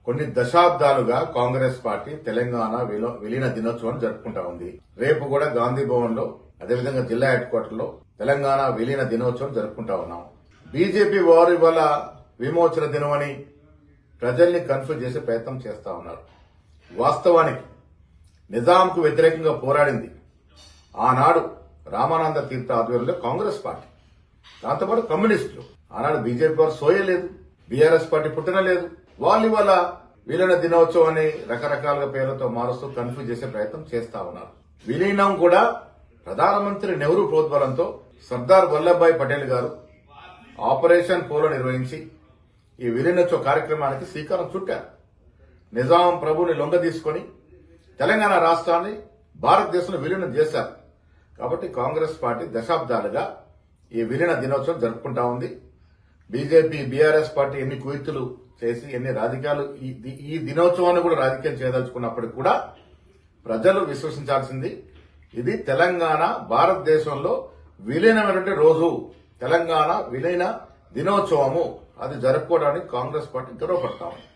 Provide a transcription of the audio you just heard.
కొన్ని దశాబ్దాలుగా కాంగ్రెస్ పార్టీ తెలంగాణ విలీన దినోత్సవం జరుపుకుంటా ఉంది. రేపు కూడా గాంధీ భవన్ లో అదేవిధంగా జిల్లా హెడ్ క్వార్టర్ లో తెలంగాణ విలీన దినోత్సవం జరుపుకుంటా ఉన్నాం. బీజేపీ వారు ఇవాళ విమోచన దినమని ప్రజల్ని కన్ఫ్యూజ్ చేసే ప్రయత్నం చేస్తా ఉన్నారు. వాస్తవానికి నిజాంకు వ్యతిరేకంగా పోరాడింది ఆనాడు రామానంద తీర్థ ఆధ్వర్యంలో కాంగ్రెస్ పార్టీ, దాంతోపాటు కమ్యూనిస్టులు. ఆనాడు బీజేపీ వారు సోయలేదు, బీఆర్ఎస్ పార్టీ పుట్టనలేదు. వాళ్ళు ఇవాళ విలీన దినోత్సవాన్ని రకరకాల పేర్లతో మారుస్తూ కన్ఫ్యూజ్ చేసే ప్రయత్నం చేస్తా ఉన్నారు. విలీనం కూడా ప్రధానమంత్రి నెహ్రూ ప్రోద్బలంతో సర్దార్ వల్లభాయ్ పటేల్ గారు ఆపరేషన్ పోలో నిర్వహించి ఈ విలీనోత్సవ కార్యక్రమానికి శ్రీకారం చుట్టారు. నిజాం ప్రభుని లొంగ తీసుకుని తెలంగాణ రాష్ట్రాన్ని భారతదేశంలో విలీనం చేశారు. కాబట్టి కాంగ్రెస్ పార్టీ దశాబ్దాలుగా ఈ విలీన దినోత్సవం జరుపుకుంటా ఉంది. బీజేపీ బీఆర్ఎస్ పార్టీ ఎన్ని కుయుక్తులు చేసి ఎన్ని రాజకీయాలు ఈ దినోత్సవాన్ని కూడా రాజకీయం చేయదలుచుకున్నప్పటికీ కూడా ప్రజలు విశ్వసించాల్సింది ఇది తెలంగాణ భారతదేశంలో విలీనమైనటువంటి రోజు, తెలంగాణ విలీన దినోత్సవము. అది జరుపుకోవడానికి కాంగ్రెస్ పార్టీ గర్వపడతా ఉంది.